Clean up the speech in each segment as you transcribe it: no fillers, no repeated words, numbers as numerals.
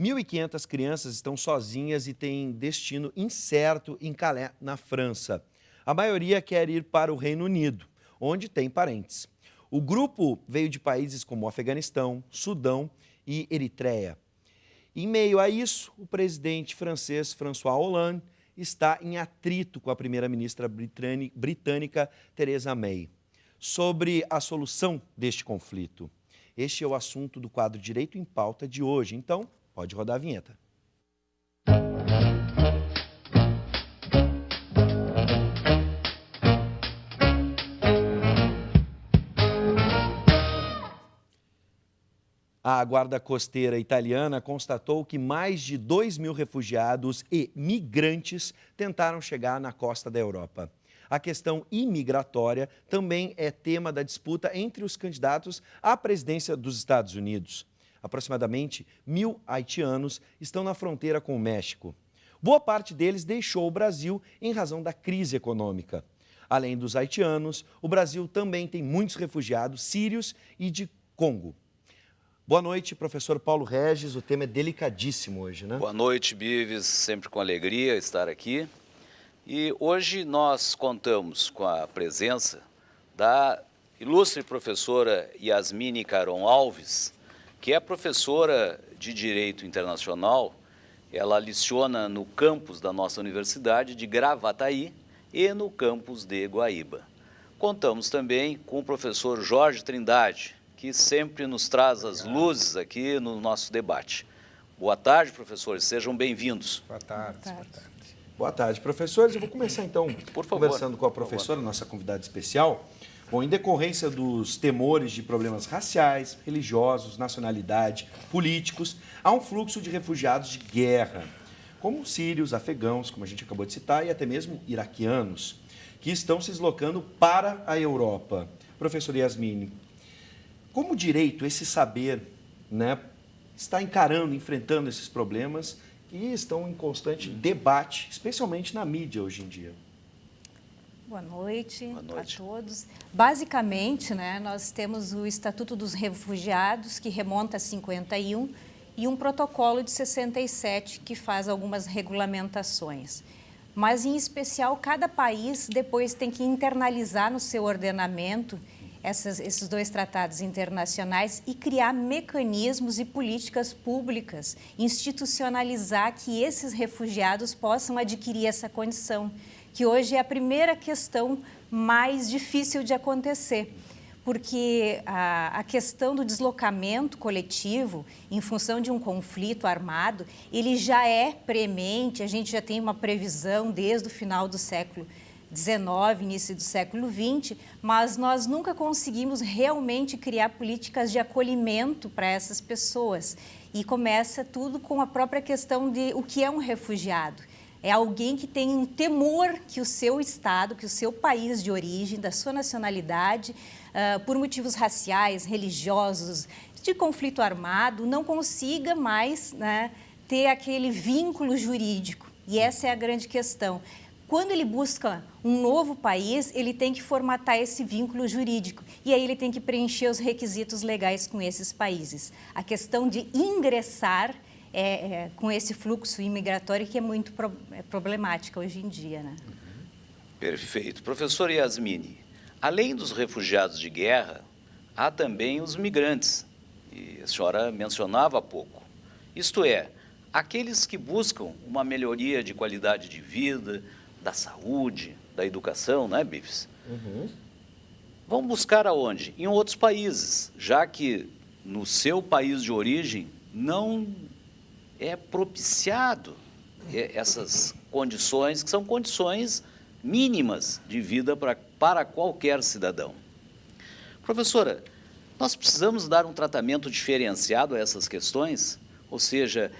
1.500 crianças estão sozinhas e têm destino incerto em Calais, na França. A maioria quer ir para o Reino Unido, onde tem parentes. O grupo veio de países como Afeganistão, Sudão e Eritreia. Em meio a isso, o presidente francês François Hollande está em atrito com a primeira-ministra britânica Theresa May sobre a solução deste conflito. Este é o assunto do quadro Direito em Pauta de hoje. Então, pode rodar a vinheta. A Guarda Costeira italiana constatou que mais de 2.000 refugiados e migrantes tentaram chegar na costa da Europa. A questão imigratória também é tema da disputa entre os candidatos à presidência dos Estados Unidos. Aproximadamente 1.000 haitianos estão na fronteira com o México. Boa parte deles deixou o Brasil em razão da crise econômica. Além dos haitianos, o Brasil também tem muitos refugiados sírios e de Congo. Boa noite, professor Paulo Regis. O tema é delicadíssimo hoje, né? Boa noite, Bives. Sempre com alegria estar aqui. E hoje nós contamos com a presença da ilustre professora Yasmine Caron Alves, que é professora de Direito Internacional. Ela leciona no campus da nossa universidade de Gravataí e no campus de Guaíba. Contamos também com o professor Jorge Trindade, que sempre nos traz as luzes aqui no nosso debate. Boa tarde, professores, sejam bem-vindos. Boa tarde. Boa tarde. Boa tarde, professores. Eu vou começar, então, conversando com a professora, nossa convidada especial. Bom, em decorrência dos temores de problemas raciais, religiosos, nacionalidade, políticos, há um fluxo de refugiados de guerra, como sírios, afegãos, como a gente acabou de citar, e até mesmo iraquianos, que estão se deslocando para a Europa. Professora Yasmine, como direito, esse saber, né, está encarando, enfrentando esses problemas que estão em constante debate, especialmente na mídia hoje em dia? Boa noite, a todos. Basicamente, né, nós temos o Estatuto dos Refugiados, que remonta a 51, e um protocolo de 67, que faz algumas regulamentações. Mas, em especial, cada país depois tem que internalizar no seu ordenamento esses dois tratados internacionais e criar mecanismos e políticas públicas, institucionalizar que esses refugiados possam adquirir essa condição, que hoje é a primeira questão mais difícil de acontecer, porque a questão do deslocamento coletivo em função de um conflito armado, ele já é premente, a gente já tem uma previsão desde o final do século XIX, início do século XX, mas nós nunca conseguimos realmente criar políticas de acolhimento para essas pessoas. E começa tudo com a própria questão de o que é um refugiado. É alguém que tem um temor que o seu estado, que o seu país de origem, da sua nacionalidade, por motivos raciais, religiosos, de conflito armado, não consiga mais, né, ter aquele vínculo jurídico. E essa é a grande questão. Quando ele busca um novo país, ele tem que formatar esse vínculo jurídico e aí ele tem que preencher os requisitos legais com esses países. A questão de ingressar com esse fluxo imigratório que é muito problemática hoje em dia, né? Perfeito. Professora Yasmine, além dos refugiados de guerra, há também os migrantes, e a senhora mencionava há pouco. Isto é, aqueles que buscam uma melhoria de qualidade de vida, da saúde, da educação, né, Bifes? Vão buscar aonde? Em outros países, já que no seu país de origem não é propiciado essas condições, que são condições mínimas de vida para qualquer cidadão. Professora, nós precisamos dar um tratamento diferenciado a essas questões? Ou seja,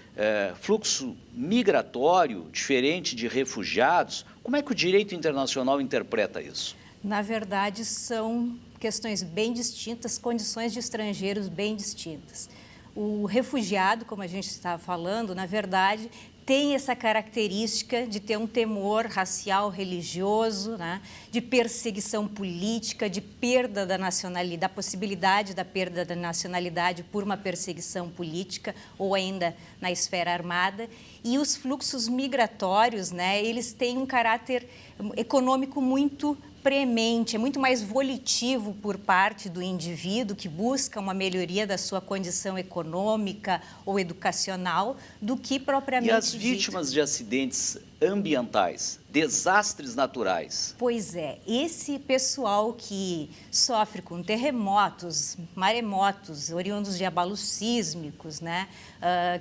fluxo migratório diferente de refugiados, como é que o direito internacional interpreta isso? Na verdade, são questões bem distintas, condições de estrangeiros bem distintas. O refugiado, como a gente estava falando, na verdade, tem essa característica de ter um temor racial, religioso, né? De perseguição política, de perda da nacionalidade, da possibilidade da perda da nacionalidade por uma perseguição política ou ainda na esfera armada. E os fluxos migratórios, né? Eles têm um caráter econômico muito premente, é muito mais volitivo por parte do indivíduo que busca uma melhoria da sua condição econômica ou educacional do que propriamente E as vítimas de acidentes ambientais, desastres naturais? Pois é, esse pessoal que sofre com terremotos, maremotos, oriundos de abalos sísmicos, né,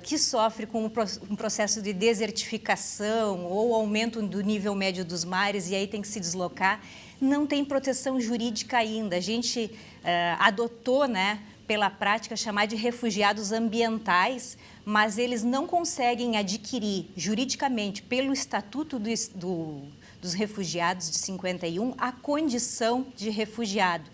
que sofre com um processo de desertificação ou aumento do nível médio dos mares e aí tem que se deslocar, não tem proteção jurídica ainda. A gente adotou, né, pela prática, chamar de refugiados ambientais, mas eles não conseguem adquirir juridicamente, pelo Estatuto dos Refugiados de 51, a condição de refugiado.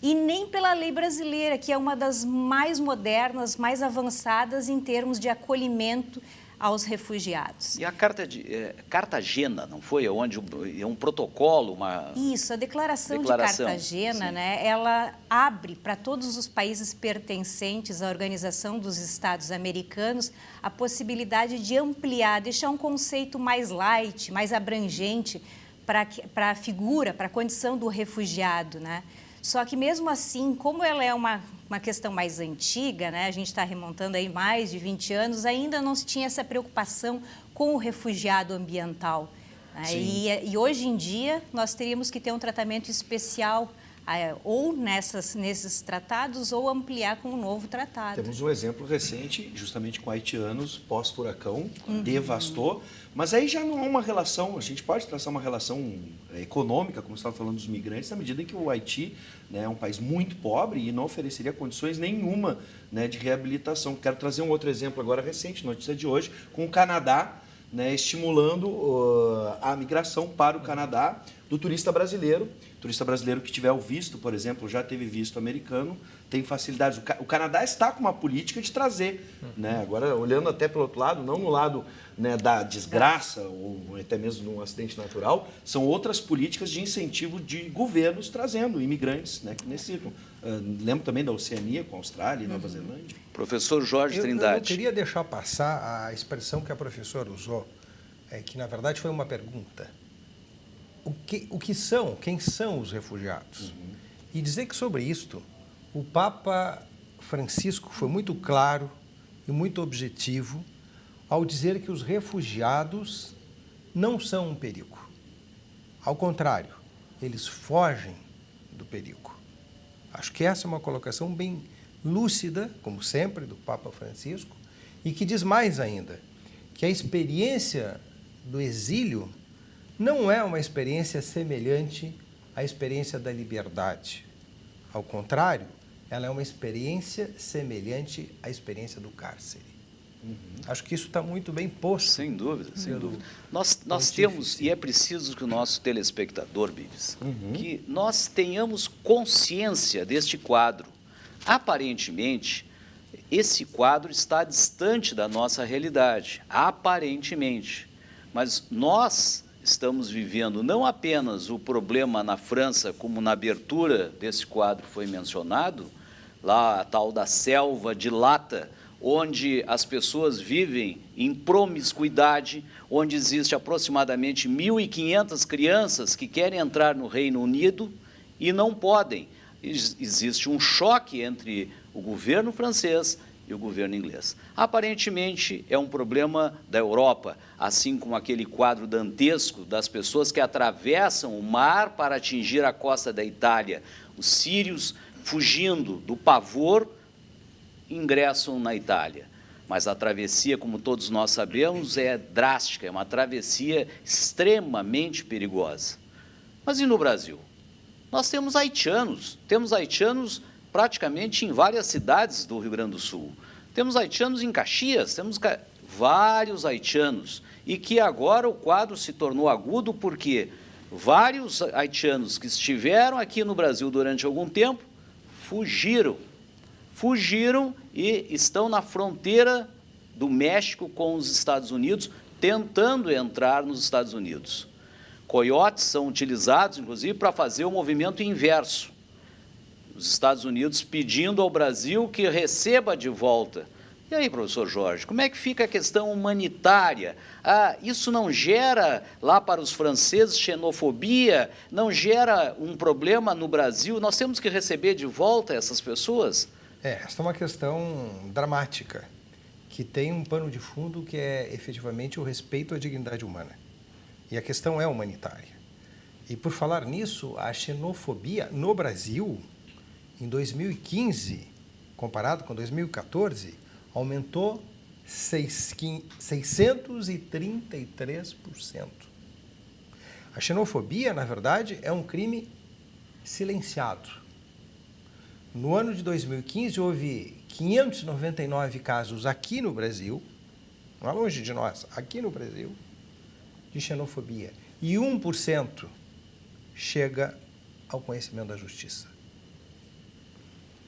E nem pela lei brasileira, que é uma das mais modernas, mais avançadas em termos de acolhimento aos refugiados. E a Cartagena, não foi? Onde é um protocolo, uma... Isso, a Declaração de Cartagena, né, ela abre para todos os países pertencentes à Organização dos Estados Americanos a possibilidade de ampliar, deixar um conceito mais light, mais abrangente para a figura, para a condição do refugiado, né? Só que mesmo assim, como ela é uma questão mais antiga, né? A gente está remontando aí mais de 20 anos, ainda não se tinha essa preocupação com o refugiado ambiental. Né? E hoje em dia nós teríamos que ter um tratamento especial ou nesses tratados ou ampliar com um novo tratado. Temos um exemplo recente, justamente com haitianos, pós-furacão, devastou, mas aí já não há uma relação, a gente pode traçar uma relação econômica, como você estava falando dos migrantes, na medida em que o Haiti, né, é um país muito pobre e não ofereceria condições nenhuma, né, de reabilitação. Quero trazer um outro exemplo agora recente, notícia de hoje, com o Canadá, né, estimulando a migração para o Canadá do turista brasileiro. O turista brasileiro que tiver o visto, por exemplo, já teve visto americano, tem facilidades. O Canadá está com uma política de trazer, né? Agora, olhando até pelo outro lado, não no lado, né, da desgraça ou até mesmo num acidente natural, são outras políticas de incentivo de governos trazendo imigrantes, né, que necessitam. Lembro também da Oceania, com a Austrália e Nova Zelândia. Professor Jorge Trindade. Eu não queria deixar passar a expressão que a professora usou, que na verdade foi uma pergunta. Quem são os refugiados? E dizer que sobre isto, o Papa Francisco foi muito claro e muito objetivo ao dizer que os refugiados não são um perigo. Ao contrário, eles fogem do perigo. Acho que essa é uma colocação bem lúcida, como sempre, do Papa Francisco, e que diz mais ainda, que a experiência do exílio não é uma experiência semelhante à experiência da liberdade. Ao contrário, ela é uma experiência semelhante à experiência do cárcere. Acho que isso está muito bem posto. Sem dúvida, sem dúvida. Nós temos, e é preciso que o nosso telespectador, Bives, que nós tenhamos consciência deste quadro. Aparentemente, esse quadro está distante da nossa realidade, aparentemente. Mas nós estamos vivendo não apenas o problema na França, como na abertura desse quadro foi mencionado, lá a tal da selva de lata, onde as pessoas vivem em promiscuidade, onde existe aproximadamente 1.500 crianças que querem entrar no Reino Unido e não podem. Existe um choque entre o governo francês e o governo inglês. Aparentemente, é um problema da Europa, assim como aquele quadro dantesco das pessoas que atravessam o mar para atingir a costa da Itália. Os sírios, fugindo do pavor, ingressam na Itália. Mas a travessia, como todos nós sabemos, é drástica, é uma travessia extremamente perigosa. Mas e no Brasil? Nós temos haitianos praticamente em várias cidades do Rio Grande do Sul. Temos haitianos em Caxias, temos vários haitianos. E que agora o quadro se tornou agudo porque vários haitianos que estiveram aqui no Brasil durante algum tempo fugiram e estão na fronteira do México com os Estados Unidos tentando entrar nos Estados Unidos. Coiotes são utilizados, inclusive, para fazer o movimento inverso. Os Estados Unidos pedindo ao Brasil que receba de volta. E aí, professor Jorge, como é que fica a questão humanitária? Isso não gera, lá para os franceses, xenofobia? Não gera um problema no Brasil? Nós temos que receber de volta essas pessoas? Essa é uma questão dramática, que tem um pano de fundo que é efetivamente o respeito à dignidade humana. E a questão é humanitária. E por falar nisso, a xenofobia no Brasil, em 2015, comparado com 2014, aumentou 633%. A xenofobia, na verdade, é um crime silenciado. No ano de 2015, houve 599 casos aqui no Brasil, não é longe de nós, aqui no Brasil, de xenofobia. E 1% chega ao conhecimento da justiça.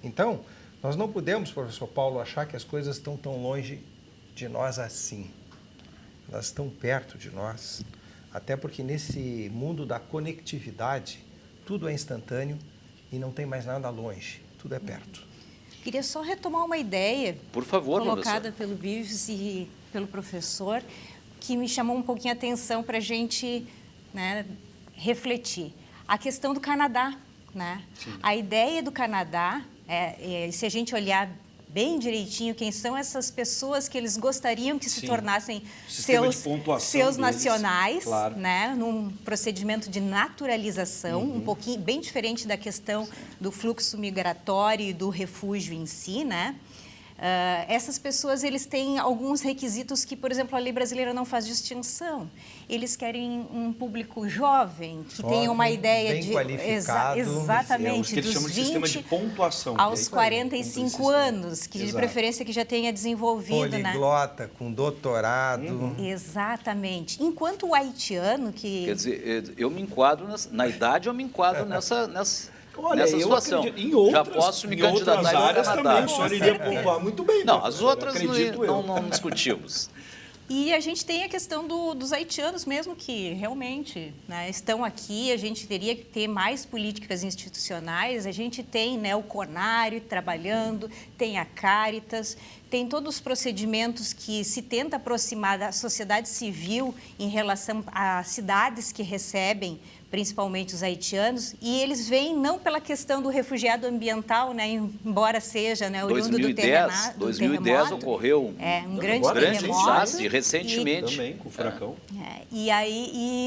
Então, nós não podemos, professor Paulo, achar que as coisas estão tão longe de nós assim. Elas estão perto de nós, até porque nesse mundo da conectividade, tudo é instantâneo e não tem mais nada longe, tudo é perto. Queria só retomar uma ideia, por favor, colocada pelo Vives e pelo professor, que me chamou um pouquinho a atenção para a gente, né, refletir. A questão do Canadá, né? A ideia do Canadá, se a gente olhar bem direitinho quem são essas pessoas que eles gostariam que se tornassem seus nacionais, claro, né, num procedimento de naturalização, um pouquinho bem diferente da questão do fluxo migratório e do refúgio em si, né? Essas pessoas, eles têm alguns requisitos que, por exemplo, a lei brasileira não faz distinção. Eles querem um público jovem, que tenha uma ideia bem qualificado. Exatamente, que eles chamam de sistema de pontuação, aos 45 anos, que de preferência que já tenha desenvolvido, poliglota, com doutorado. Exatamente. Enquanto o haitiano que... Quer dizer, eu me enquadro, na idade eu me enquadro nessa Olha, situação. Em outras, já posso me candidatar em áreas ao Canadá. também, o senhor iria pontuar muito bem. Não, as outras não discutimos. E a gente tem a questão dos haitianos mesmo, que realmente, né, estão aqui. A gente teria que ter mais políticas institucionais. A gente tem, né, o CONARE trabalhando, tem a Caritas, tem todos os procedimentos que se tenta aproximar da sociedade civil em relação às cidades que recebem principalmente os haitianos, e eles vêm não pela questão do refugiado ambiental, né, embora seja, né, oriundo do terremoto. 2010 ocorreu um grande terremoto. E recentemente. Também, com o furacão. E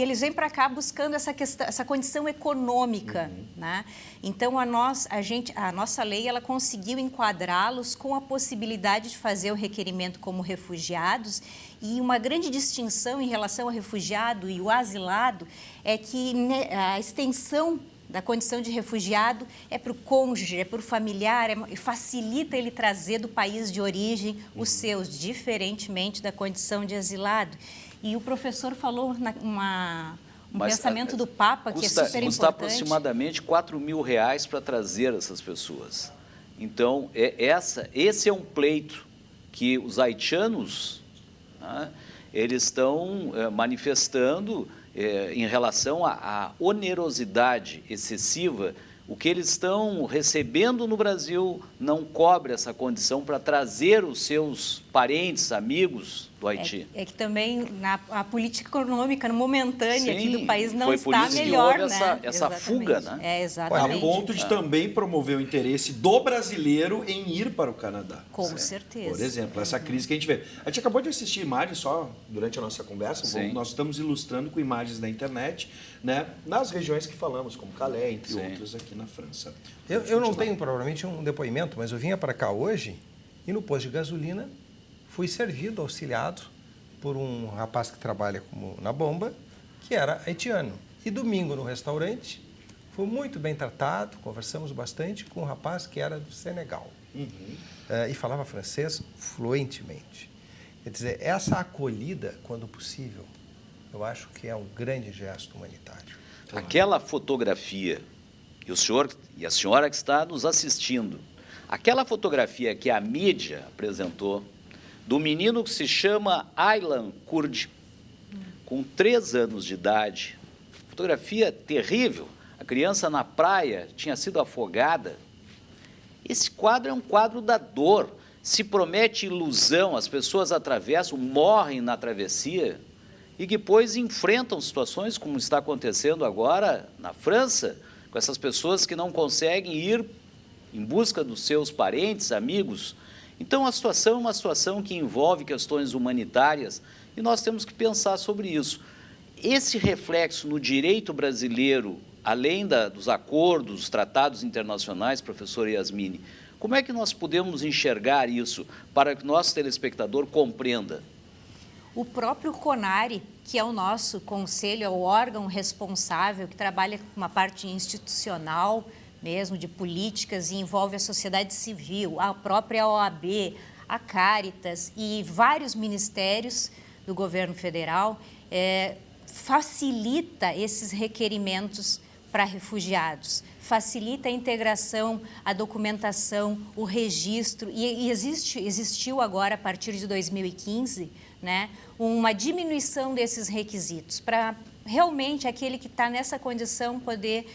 eles vêm para cá buscando essa condição econômica, né? Então, a nossa lei, ela conseguiu enquadrá-los com a possibilidade de fazer o requerimento como refugiados. E uma grande distinção em relação ao refugiado e o asilado é que a extensão da condição de refugiado é para o cônjuge, é para o familiar, facilita ele trazer do país de origem os seus, diferentemente da condição de asilado. E o professor falou pensamento do Papa, que é super importante. Custa aproximadamente R$4.000 para trazer essas pessoas. Então, esse é um pleito que os haitianos, né, eles estão manifestando em relação à onerosidade excessiva. O que eles estão recebendo no Brasil não cobre essa condição para trazer os seus parentes, amigos do Haiti. É que também a política econômica momentânea aqui do país não está melhor, né? Foi por isso que houve essa fuga, né? Exatamente. A ponto de também promover o interesse do brasileiro em ir para o Canadá. Com certeza. Por exemplo, essa crise que a gente vê. A gente acabou de assistir imagens só durante a nossa conversa. Nós estamos ilustrando com imagens da internet, né, nas regiões que falamos, como Calais, entre outras, aqui na França. Eu não tenho provavelmente um depoimento, mas eu vinha para cá hoje e no posto de gasolina fui servido, auxiliado por um rapaz que trabalha na bomba, que era haitiano. E domingo no restaurante, fui muito bem tratado, conversamos bastante com um rapaz que era do Senegal. E falava francês fluentemente. Quer dizer, essa acolhida, quando possível, eu acho que é um grande gesto humanitário. Aquela fotografia, e o senhor e a senhora que está nos assistindo, aquela fotografia que a mídia apresentou, do menino que se chama Aylan Kurd, com 3 anos de idade, fotografia terrível, a criança na praia tinha sido afogada. Esse quadro é um quadro da dor, se promete ilusão, as pessoas atravessam, morrem na travessia e depois enfrentam situações como está acontecendo agora na França, com essas pessoas que não conseguem ir em busca dos seus parentes, amigos. Então, a situação é uma situação que envolve questões humanitárias e nós temos que pensar sobre isso. Esse reflexo no direito brasileiro, além dos acordos, tratados internacionais, professor Yasmine, como é que nós podemos enxergar isso para que o nosso telespectador compreenda? O próprio CONARE, que é o nosso conselho, é o órgão responsável, que trabalha com uma parte institucional mesmo, de políticas, e envolve a sociedade civil, a própria OAB, a Caritas e vários ministérios do governo federal, facilita esses requerimentos para refugiados, facilita a integração, a documentação, o registro, e existiu agora, a partir de 2015, né, uma diminuição desses requisitos, para realmente aquele que está nessa condição poder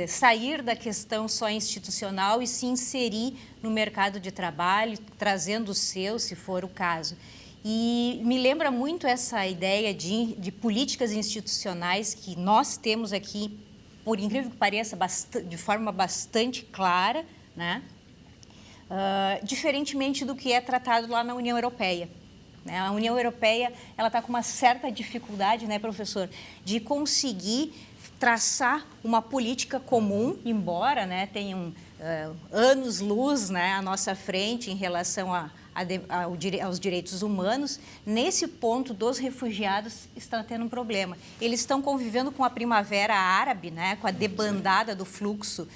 sair da questão só institucional e se inserir no mercado de trabalho, trazendo o seu, se for o caso. E me lembra muito essa ideia de políticas institucionais que nós temos aqui, por incrível que pareça, de forma bastante clara, né? Diferentemente do que é tratado lá na União Europeia. Né? A União Europeia está com uma certa dificuldade, né, professor, de conseguir traçar uma política comum, embora, né, tenham anos-luz, né, à nossa frente em relação aos direitos humanos. Nesse ponto dos refugiados está tendo um problema. Eles estão convivendo com a primavera árabe, né, com a debandada do fluxo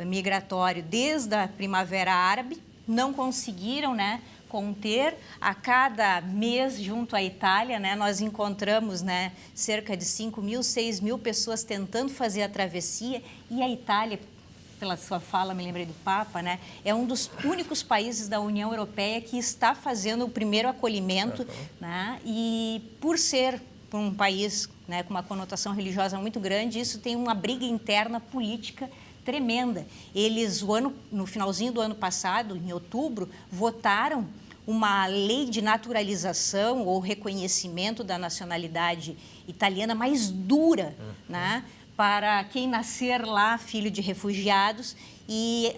migratório desde a primavera árabe, não conseguiram, né, conter. A cada mês, junto à Itália, né, nós encontramos, né, cerca de 5.000, 6.000 pessoas tentando fazer a travessia, e a Itália, pela sua fala, me lembrei do Papa, né, é um dos únicos países da União Europeia que está fazendo o primeiro acolhimento, né, e por ser um país, né, com uma conotação religiosa muito grande, isso tem uma briga interna política tremenda. Eles, no finalzinho do ano passado, em outubro, votaram uma lei de naturalização ou reconhecimento da nacionalidade italiana mais dura, né, para quem nascer lá, filho de refugiados, e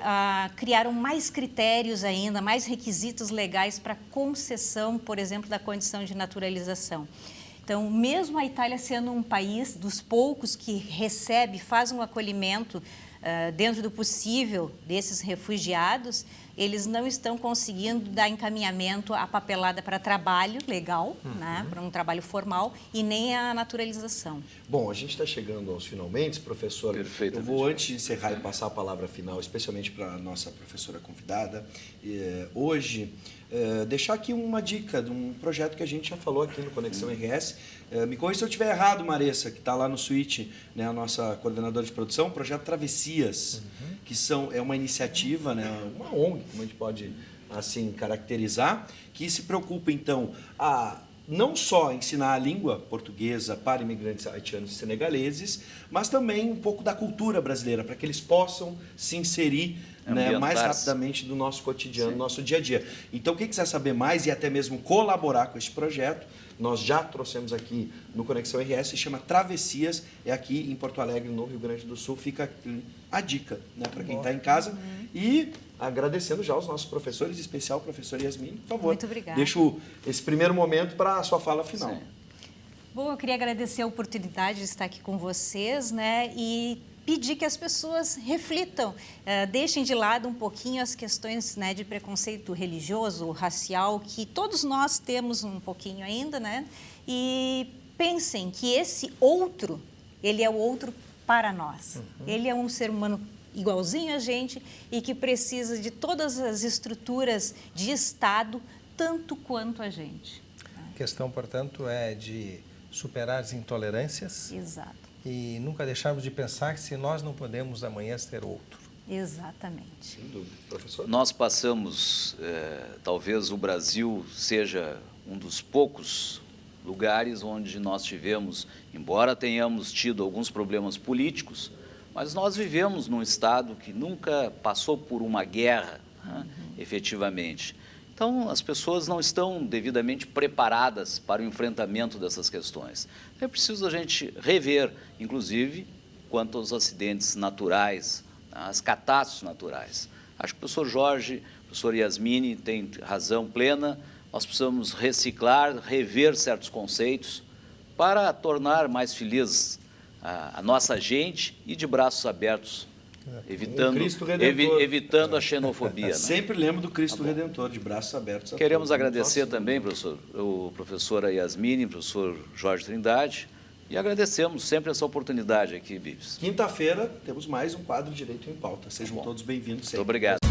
criaram mais critérios ainda, mais requisitos legais para concessão, por exemplo, da condição de naturalização. Então, mesmo a Itália sendo um país dos poucos que recebe, faz um acolhimento dentro do possível desses refugiados, eles não estão conseguindo dar encaminhamento à papelada para trabalho legal, né, para um trabalho formal, e nem a naturalização. Bom, a gente está chegando aos finalmente, professor. Eu vou, antes de encerrar e passar a palavra final, especialmente para a nossa professora convidada, hoje, deixar aqui uma dica de um projeto que a gente já falou aqui no Conexão RS. Me corrija se eu estiver errado, Maressa, que está lá no Switch, né, a nossa coordenadora de produção, o projeto Travessias, que é uma iniciativa, né, uma ONG, como a gente pode assim caracterizar, que se preocupa, então, a não só ensinar a língua portuguesa para imigrantes haitianos e senegaleses, mas também um pouco da cultura brasileira, para que eles possam se inserir, né, mais rapidamente do nosso cotidiano, do nosso dia a dia. Então, quem quiser saber mais e até mesmo colaborar com esse projeto, nós já trouxemos aqui no Conexão RS, se chama Travessias, é aqui em Porto Alegre, no Rio Grande do Sul. Fica aqui a dica, né, para quem está em casa. E agradecendo já os nossos professores, em especial o professor Yasmine, por favor. Muito obrigada. Deixo esse primeiro momento para a sua fala final. Sim. Bom, eu queria agradecer a oportunidade de estar aqui com vocês, né, e pedir que as pessoas reflitam, deixem de lado um pouquinho as questões, né, de preconceito religioso, racial, que todos nós temos um pouquinho ainda, né, e pensem que esse outro, ele é o outro para nós. Ele é um ser humano igualzinho a gente e que precisa de todas as estruturas de Estado, tanto quanto a gente. A questão, portanto, é de superar as intolerâncias. Exato. E nunca deixarmos de pensar que se nós não podemos, amanhã ter outro. Exatamente. Sem dúvida. Professor? Nós passamos, talvez o Brasil seja um dos poucos lugares onde nós tivemos, embora tenhamos tido alguns problemas políticos, mas nós vivemos num Estado que nunca passou por uma guerra, né, efetivamente. Então, as pessoas não estão devidamente preparadas para o enfrentamento dessas questões. É preciso a gente rever, inclusive, quanto aos acidentes naturais, às catástrofes naturais. Acho que o professor Jorge, o professor Yasmini têm razão plena. Nós precisamos reciclar, rever certos conceitos para tornar mais feliz a nossa gente e de braços abertos, evitando a xenofobia. Né? Sempre lembro do Cristo Redentor, de braços abertos. Queremos agradecer também, o professor Yasmini, o professor Jorge Trindade, e agradecemos sempre essa oportunidade aqui, Bives. Quinta-feira temos mais um quadro Direito em Pauta. Sejam todos bem-vindos sempre. Muito obrigado.